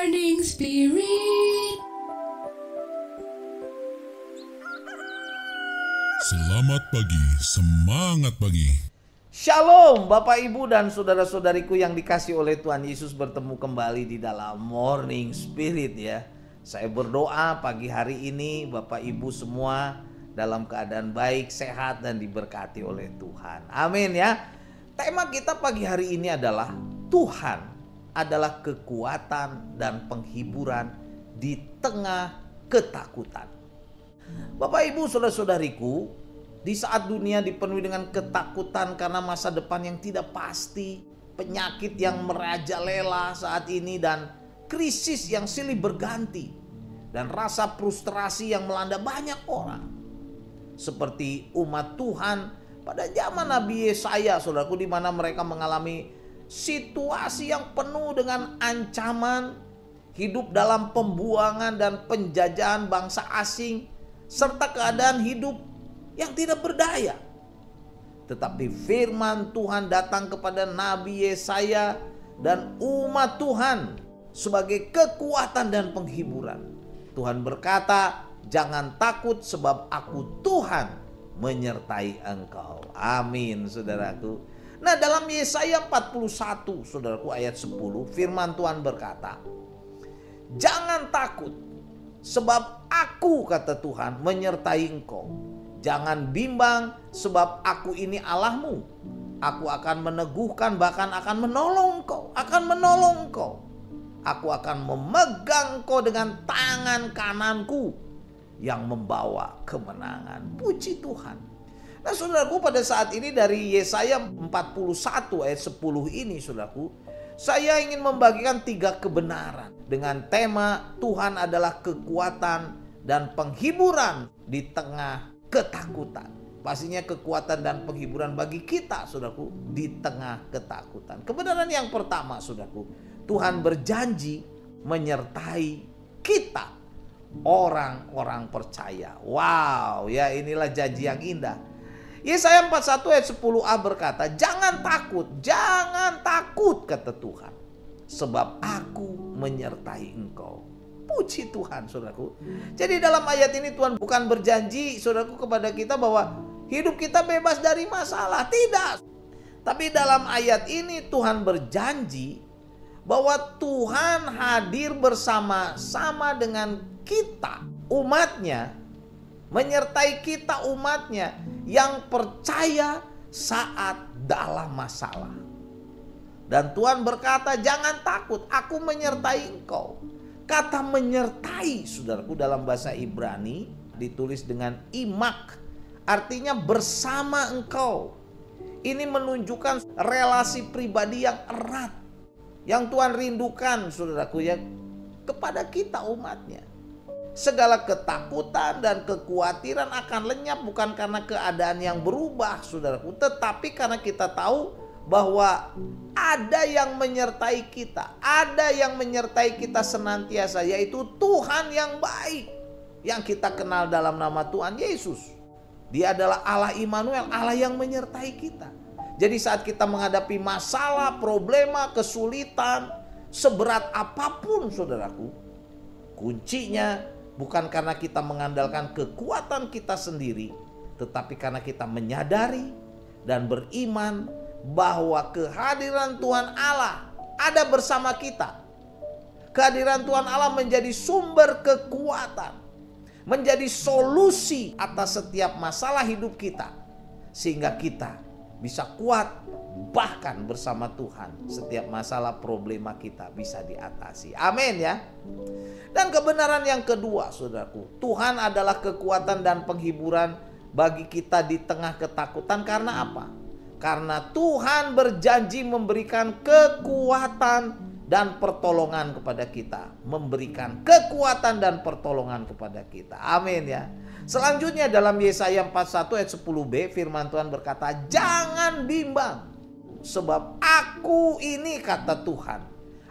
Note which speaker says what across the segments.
Speaker 1: Morning Spirit.
Speaker 2: Selamat pagi, semangat pagi.
Speaker 3: Shalom Bapak Ibu dan saudara-saudariku yang dikasih oleh Tuhan Yesus, bertemu kembali di dalam Morning Spirit ya. Saya berdoa pagi hari ini Bapak Ibu semua dalam keadaan baik, sehat dan diberkati oleh Tuhan. Amin ya. Tema kita pagi hari ini adalah Tuhan adalah kekuatan dan penghiburan di tengah ketakutan. Bapak Ibu saudara-saudariku, di saat dunia dipenuhi dengan ketakutan karena masa depan yang tidak pasti, penyakit yang merajalela saat ini dan krisis yang silih berganti, dan rasa frustrasi yang melanda banyak orang. Seperti umat Tuhan pada zaman Nabi Yesaya, saudaraku, di mana mereka mengalami situasi yang penuh dengan ancaman, hidup dalam pembuangan dan penjajahan bangsa asing, serta keadaan hidup yang tidak berdaya. Tetapi firman Tuhan datang kepada Nabi Yesaya dan umat Tuhan sebagai kekuatan dan penghiburan. Tuhan berkata, "Jangan takut sebab aku Tuhan menyertai engkau." Amin, saudaraku. Nah, dalam Yesaya 41, saudaraku, ayat 10, firman Tuhan berkata, "Jangan takut sebab aku," kata Tuhan, "menyertai engkau. Jangan bimbang sebab aku ini Allahmu. Aku akan meneguhkan, bahkan akan menolong kau. Aku akan memegang kau dengan tangan kananku yang membawa kemenangan." Puji Tuhan. Nah, saudaraku, pada saat ini dari Yesaya 41 ayat 10 ini, saudaraku, saya ingin membagikan 3 kebenaran dengan tema Tuhan adalah kekuatan dan penghiburan di tengah ketakutan. Pastinya kekuatan dan penghiburan bagi kita, saudaraku, di tengah ketakutan. Kebenaran yang pertama, saudaraku, Tuhan berjanji menyertai kita, orang-orang percaya. Wow, ya, inilah janji yang indah. Yesaya 41 ayat 10a berkata, "Jangan takut, kata Tuhan, sebab aku menyertai engkau." Puji Tuhan, saudaraku. Jadi dalam ayat ini Tuhan bukan berjanji, saudaraku, kepada kita bahwa hidup kita bebas dari masalah. Tidak. Tapi dalam ayat ini Tuhan berjanji bahwa Tuhan hadir bersama-sama dengan kita, umatnya, menyertai kita, umatnya yang percaya saat dalam masalah. Dan Tuhan berkata, "Jangan takut, aku menyertai engkau." Kata menyertai, saudaraku, dalam bahasa Ibrani ditulis dengan imak, artinya bersama engkau. Ini menunjukkan relasi pribadi yang erat yang Tuhan rindukan, saudaraku, ya, kepada kita, umatnya. Segala ketakutan dan kekhawatiran akan lenyap bukan karena keadaan yang berubah, saudaraku, tetapi karena kita tahu bahwa ada yang menyertai kita, ada yang menyertai kita senantiasa, yaitu Tuhan yang baik yang kita kenal dalam nama Tuhan Yesus. Dia adalah Allah Immanuel, Allah yang menyertai kita. Jadi saat kita menghadapi masalah, problema, kesulitan, seberat apapun, saudaraku, kuncinya bukan karena kita mengandalkan kekuatan kita sendiri, tetapi karena kita menyadari dan beriman bahwa kehadiran Tuhan Allah ada bersama kita. Kehadiran Tuhan Allah menjadi sumber kekuatan, menjadi solusi atas setiap masalah hidup kita, sehingga kita bisa kuat, bahkan bersama Tuhan setiap masalah problema kita bisa diatasi. Amin ya. Dan kebenaran yang kedua, saudaraku, Tuhan adalah kekuatan dan penghiburan bagi kita di tengah ketakutan. Karena apa? Karena Tuhan berjanji memberikan kekuatan dan pertolongan kepada kita. Memberikan kekuatan dan pertolongan kepada kita. Amin ya. Selanjutnya dalam Yesaya 41 ayat 10b, firman Tuhan berkata, "Jangan bimbang sebab aku ini," kata Tuhan,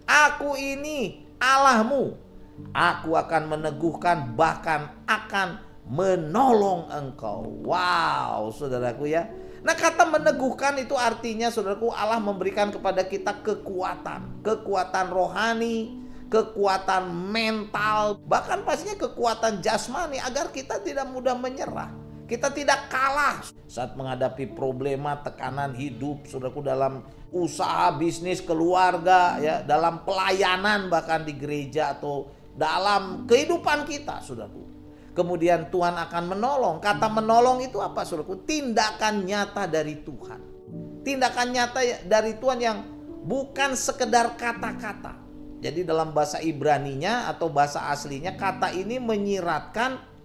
Speaker 3: "aku ini Allahmu. Aku akan meneguhkan, bahkan akan menolong engkau." Wow, saudaraku ya. Nah, kata meneguhkan itu artinya, saudaraku, Allah memberikan kepada kita kekuatan rohani, kekuatan mental, bahkan pastinya kekuatan jasmani agar kita tidak mudah menyerah. Kita tidak kalah saat menghadapi problema, tekanan hidup, saudaraku, dalam usaha, bisnis, keluarga, ya, dalam pelayanan bahkan di gereja atau dalam kehidupan kita, saudaraku. Kemudian Tuhan akan menolong. Kata menolong itu apa, saudaraku? Tindakan nyata dari Tuhan. Tindakan nyata dari Tuhan yang bukan sekedar kata-kata. Jadi dalam bahasa Ibraninya atau bahasa aslinya, kata ini menyiratkan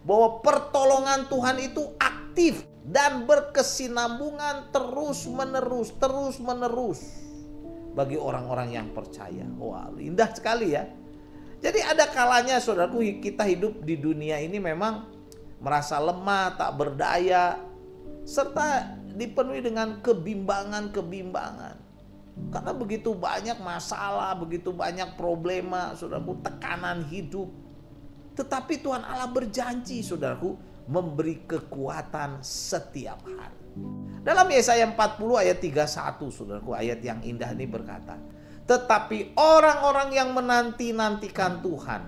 Speaker 3: bahwa pertolongan Tuhan itu aktif dan berkesinambungan terus menerus bagi orang-orang yang percaya. Wah, indah sekali ya. Jadi ada kalanya, saudaraku, kita hidup di dunia ini memang merasa lemah, tak berdaya, serta dipenuhi dengan kebimbangan. Karena begitu banyak masalah, begitu banyak problema, saudaraku, tekanan hidup. Tetapi Tuhan Allah berjanji, saudaraku, memberi kekuatan setiap hari. Dalam Yesaya 40 ayat 31, saudaraku, ayat yang indah ini berkata, tetapi orang-orang yang menanti-nantikan Tuhan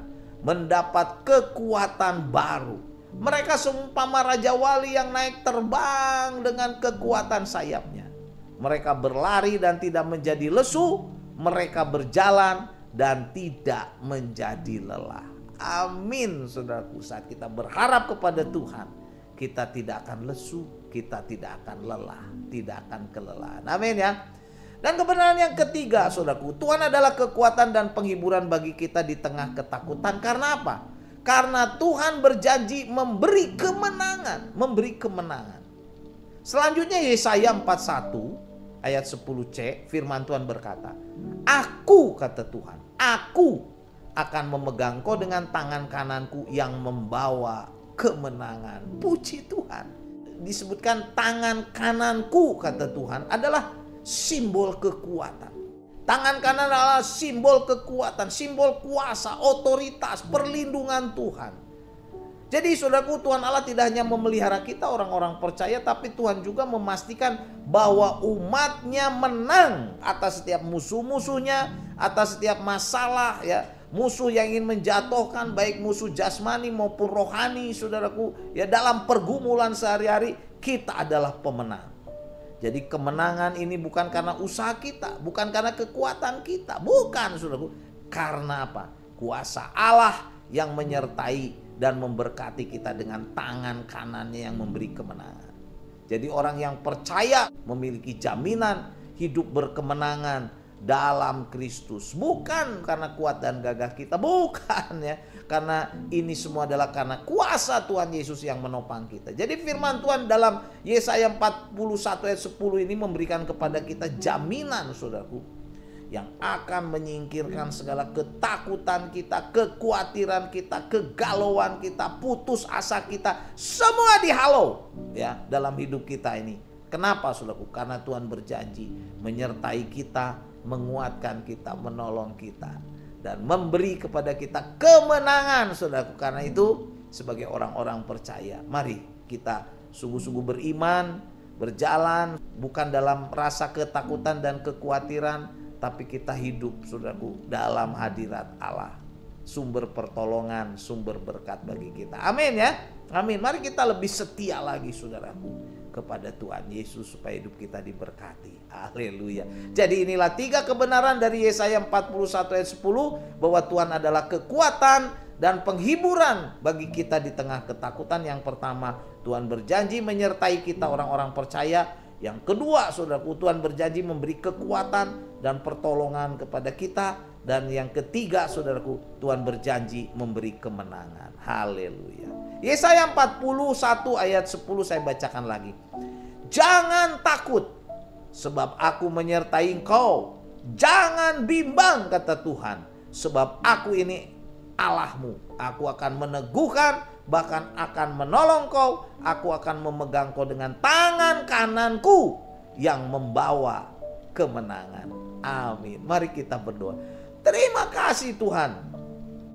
Speaker 3: mendapat kekuatan baru. Mereka seumpama Raja Wali yang naik terbang dengan kekuatan sayapnya. Mereka berlari dan tidak menjadi lesu. Mereka berjalan dan tidak menjadi lelah. Amin, saudaraku. Saat kita berharap kepada Tuhan, kita tidak akan lesu, kita tidak akan lelah, tidak akan kelelahan. Amin ya. Dan kebenaran yang ketiga, saudaraku, Tuhan adalah kekuatan dan penghiburan bagi kita di tengah ketakutan. Karena apa? Karena Tuhan berjanji memberi kemenangan, Selanjutnya Yesaya 41 ayat 10c, firman Tuhan berkata, Aku, kata Tuhan, aku akan memegang kau dengan tangan kananku yang membawa kemenangan. Puji Tuhan. Disebutkan tangan kananku, kata Tuhan, adalah simbol kekuatan. Tangan kanan adalah simbol kekuatan, simbol kuasa, otoritas, perlindungan Tuhan. Jadi saudaraku, Tuhan Allah tidak hanya memelihara kita orang-orang percaya, tapi Tuhan juga memastikan bahwa umatnya menang atas setiap musuh-musuhnya, atas setiap masalah, ya. Musuh yang ingin menjatuhkan, baik musuh jasmani maupun rohani, saudaraku, ya, dalam pergumulan sehari-hari, kita adalah pemenang. Jadi kemenangan ini bukan karena usaha kita, bukan karena kekuatan kita, bukan, saudaraku. Karena apa? Kuasa Allah yang menyertai dan memberkati kita dengan tangan kanannya yang memberi kemenangan. Jadi orang yang percaya memiliki jaminan hidup berkemenangan dalam Kristus. Bukan karena kuat dan gagah kita, bukan ya. Karena ini semua adalah karena kuasa Tuhan Yesus yang menopang kita. Jadi firman Tuhan dalam Yesaya 41 ayat 10 ini memberikan kepada kita jaminan, saudaraku, yang akan menyingkirkan segala ketakutan kita, kekhawatiran kita, kegalauan kita, putus asa kita, semua dihalau ya dalam hidup kita ini. Kenapa, saudaraku? Karena Tuhan berjanji menyertai kita, menguatkan kita, menolong kita, dan memberi kepada kita kemenangan, saudaraku. Karena itu sebagai orang-orang percaya, mari kita sungguh-sungguh beriman, berjalan bukan dalam rasa ketakutan dan kekhawatiran, tapi kita hidup, saudaraku, dalam hadirat Allah, sumber pertolongan, sumber berkat bagi kita. Amin ya. Amin. Mari kita lebih setia lagi, saudaraku, kepada Tuhan Yesus supaya hidup kita diberkati. Haleluya. Jadi inilah 3 kebenaran dari Yesaya 41 ayat 10, bahwa Tuhan adalah kekuatan dan penghiburan bagi kita di tengah ketakutan. Yang pertama, Tuhan berjanji menyertai kita orang-orang percaya. Yang kedua, saudaraku, Tuhan berjanji memberi kekuatan dan pertolongan kepada kita. Dan yang ketiga, saudaraku, Tuhan berjanji memberi kemenangan. Haleluya. Yesaya 41 ayat 10 saya bacakan lagi. Jangan takut, sebab aku menyertai engkau. Jangan bimbang, kata Tuhan, sebab aku ini Allahmu. Aku akan meneguhkan, bahkan akan menolong kau. Aku akan memegang kau dengan tangan kananku yang membawa kemenangan. Amin. Mari kita berdoa. Terima kasih Tuhan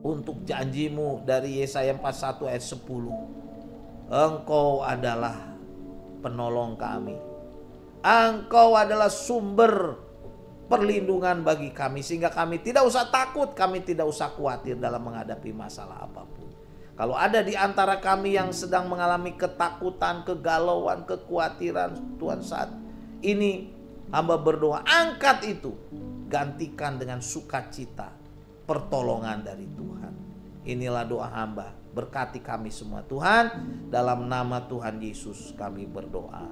Speaker 3: untuk janjimu dari Yesaya 41 ayat 10. Engkau adalah penolong kami. Engkau adalah sumber perlindungan bagi kami, sehingga kami tidak usah takut, kami tidak usah khawatir dalam menghadapi masalah apapun. Kalau ada di antara kami yang sedang mengalami ketakutan, kegalauan, kekhawatiran, Tuhan, saat ini hamba berdoa, angkat itu, gantikan dengan sukacita, pertolongan dari Tuhan. Inilah doa hamba, berkati kami semua Tuhan, dalam nama Tuhan Yesus kami berdoa.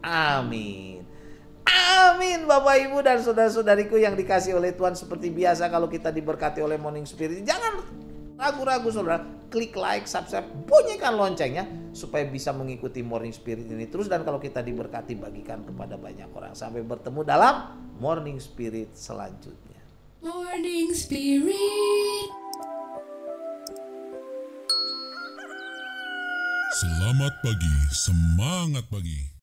Speaker 3: Amin. Amin. Bapak, Ibu, dan saudara-saudariku yang dikasihi oleh Tuhan, seperti biasa kalau kita diberkati oleh Morning Spirit, jangan ragu-ragu saudara, klik like, subscribe, bunyikan loncengnya supaya bisa mengikuti Morning Spirit ini terus. Dan kalau kita diberkati, bagikan kepada banyak orang. Sampai bertemu dalam Morning Spirit selanjutnya.
Speaker 1: Morning Spirit.
Speaker 2: Selamat pagi, semangat pagi.